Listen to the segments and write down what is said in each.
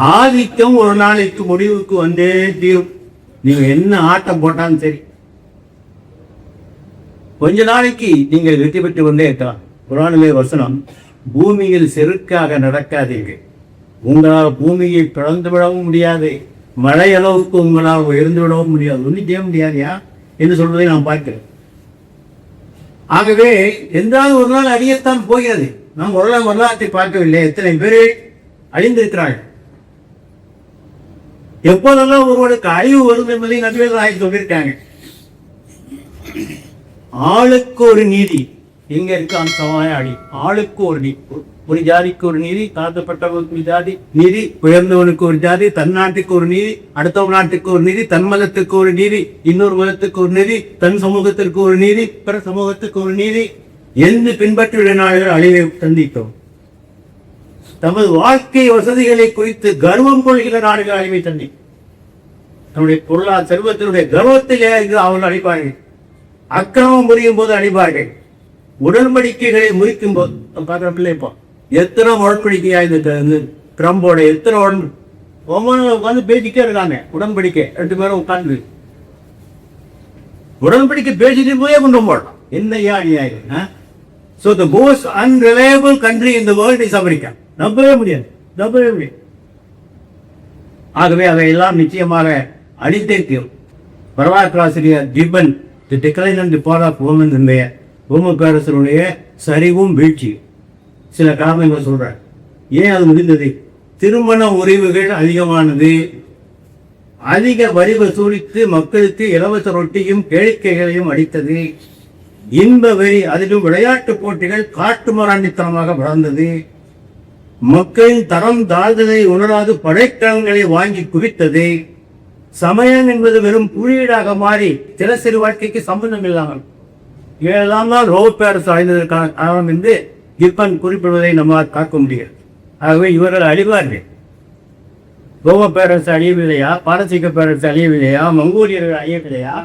ஆதிக்கம் ஒரு நாளைக்கு முடிவுக்கு வந்தே தீரும். நீங்க என்ன ஆட்டம் போட்டாலும் சரி, கொஞ்ச நாளைக்கு நீங்கள் வெற்றி பெற்று கொண்டே இருக்கலாம். குர்ஆனிலே வசனம், பூமியில் செருக்காக நடக்காதீர்கள், உங்களால் பூமியை பிளந்து விடவும் முடியாது, மழை அளவுக்கு உங்களால் உயர்ந்து விடவும் முடியாது, ஒன்றும் செய்ய முடியாதியா என்று சொல்வதை நாம் பார்க்கிறேன். ஆகவே எந்தாவது ஒரு நாள் அழியத்தான் போகிறது. நாம் வரலாற்றை பார்க்கவில்லை, எத்தனை பேர் அழிந்திருக்கிறார்கள். எப்போதெல்லாம் ஒருவனுக்கு அழிவு வரும் என்பதை நபிகள் நாயகம் சொல்லியிருக்காங்க. ஆளுக்கு ஒரு நீதி எங்க இருக்கு? அந்த சமாய அழி. ஆளுக்கு ஒரு நீதி, ஒரு ஜாதிக்கு ஒரு நீதி, தாழ்த்தப்பட்டவனுக்கு ஒரு ஜாதி நீதி, உயர்ந்தவனுக்கு ஒரு ஜாதி, தன் நாட்டுக்கு ஒரு நீதி, அடுத்த நாட்டுக்கு ஒரு நீதி, தன் மதத்துக்கு ஒரு நீதி, இன்னொரு மதத்துக்கு ஒரு நீதி, தன் சமூகத்திற்கு ஒரு நீதி, பிற சமூகத்துக்கு ஒரு நீதி என்று பின்பற்றிய நாடுகள் அழிவை சந்தித்தோம். தமது வாழ்க்கை வசதிகளை குறித்து கர்வம் கொள்கிற நாடுகள் அழிவை தந்தி. நம்முடைய பொருளாதார செல்வத்தினுடைய கர்வத்திலே அவர்கள் அழிப்பார்கள். அக்கிரமம் புரியும் போது அழிப்பார்கள். உடன்படிக்கைகளை முறிக்கும் போது பார்க்கறப்பில்லை. இப்போ எத்தனை உடன்படிக்கையா இந்த ட்ரம்போட எத்தனை உட்காந்து பேசிக்கிட்டே இருக்காங்க. உடன்படிக்கை 2 பேரும் உட்காந்து உடன்படிக்கை பேசிட்டு போயே கொண்டு போடலாம். என்னையா அநியாயம். So the most unreliable country in the world is America. நம்பவே முடியாது. ஆகவே அவையெல்லாம் நிச்சயமாக அடித்தேற்கும். வரலாற்று ஆசிரியர் Gibbon the decline and the fall of Roman என்பைய ரோம பேரரசனுடைய சரிவும் வீழ்ச்சி சில காரணங்கள் சொல்றார். ஏன் அது முடிந்தது? திருமண உரிமைகள் அதிகமானது, அதிக வரி வசூலித்து மக்களுக்கு இலவச ரொட்டியும் கேளிக்கைகளையும் அளித்தது, இன்ப வெறி, அதிலும் விளையாட்டு போட்டிகள் காட்டுமராண்டித்தனமாக வளர்ந்தது, மக்களின் தரம் தாழ்ந்ததை உணராது படைக்கலங்களை வாங்கி குவித்தது, சமயம் என்பது வெறும் குறியீடாக மாறி தினசரி வாழ்க்கைக்கு சம்பந்தம் இல்லாமல் இதெல்லாம் தான் ரோம பேரரசு அழிந்ததற்கான காரணம் என்று கிப்பன் குறிப்பிடுவதை நம்மால் காக்க முடியாது. ஆகவே இவர்கள் அழிவார்கள். ரோம பேரரசு அழியவில்லையா? பாரசீக பேரரசு அழியவில்லையா? மங்கோலியர்கள் அழியவில்லையா?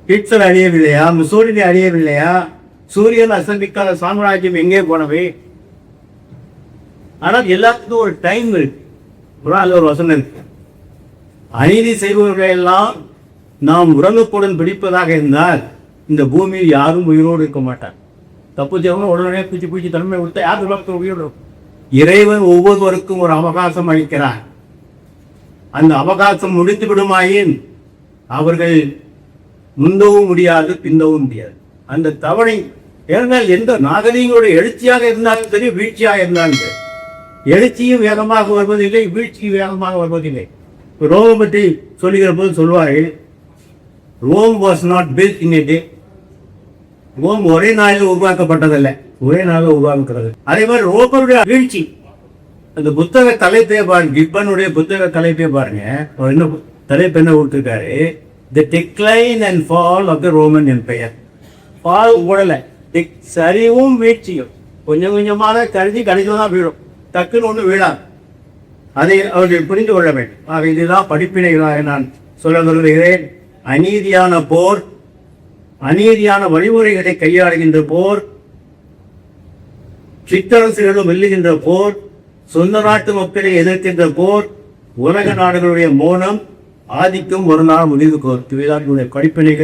ஹிட்லர் அழியவில்லையா? முசோலினி அழியவில்லையா? சூரியன் அஸ்தமிக்காத சாம்ராஜ்யம் எங்கே போனவை? ஆனால் எல்லாத்துக்கும் ஒரு டைம் இருக்கு. ஒரு வசனம் இருக்கு, அநீதி செய்பவர்கள் எல்லாம் நாம் உடனுக்குடன் பிடிப்பதாக இருந்தால் இந்த பூமியில் யாரும் உயிரோடு இருக்க மாட்டார். தப்பு செய்வங்க உடனே பூச்சி தன்மை கொடுத்தா யார் உயிரோடு? இறைவன் ஒவ்வொருவருக்கும் ஒரு அவகாசம் அளிக்கிறார். அந்த அவகாசம் முடித்து விடுமாயின் அவர்கள் முந்தவும் முடியாது, பிந்தவும் முடியாது. அந்த தவணை ஏனென்றால் எந்த நாகரீகங்களுடைய எழுச்சியாக இருந்தாலும் சரி, வீழ்ச்சியாக இருந்தாலும் சரி, எழுச்சியும் வேகமாக வருவதில்லை, வீழ்ச்சியும் வேகமாக வருவதில்லை. ரோம் பற்றி சொல்லுகிற போது சொல்வார்கள், Rome was not built in a day. Rome ஒரே நாளில் உருவாக்கப்பட்டதில்லை, ஒரே நாளில் உருவாக்குறது. அதே மாதிரி ரோமருடைய வீழ்ச்சி, அந்த புத்தக தலைப்பே பாருங்க, கிப்பனுடைய புத்தக தலைப்பே பாருங்க, என்ன தலைப்பு என்ன கொடுத்துருக்காரு? The decline and fall of the Roman Empire. பால் உடலை, சரிவும் வீழ்ச்சியும் கொஞ்சம் கொஞ்சமாக கருதி கணிதம் வீழும், டக்குன்னு ஒன்று வீழாது. அதை அவர்கள் புரிந்து கொள்ள வேண்டும். ஆக இதுதான் படிப்பினைகளாக நான் சொல்ல விரும்புகிறேன். அநீதியான போர், அநீதியான வழிமுறைகளை கையாளுகின்ற போர், சிற்றரசுகளும் வெல்லுகின்ற போர், சொந்த நாட்டு மக்களை எதிர்க்கின்ற போர், உலக நாடுகளுடைய மோனம், ஆதிக்கம் ஒரு நாள் முடிவுக்கு வரும். இவைதான் படிப்பினைகள்.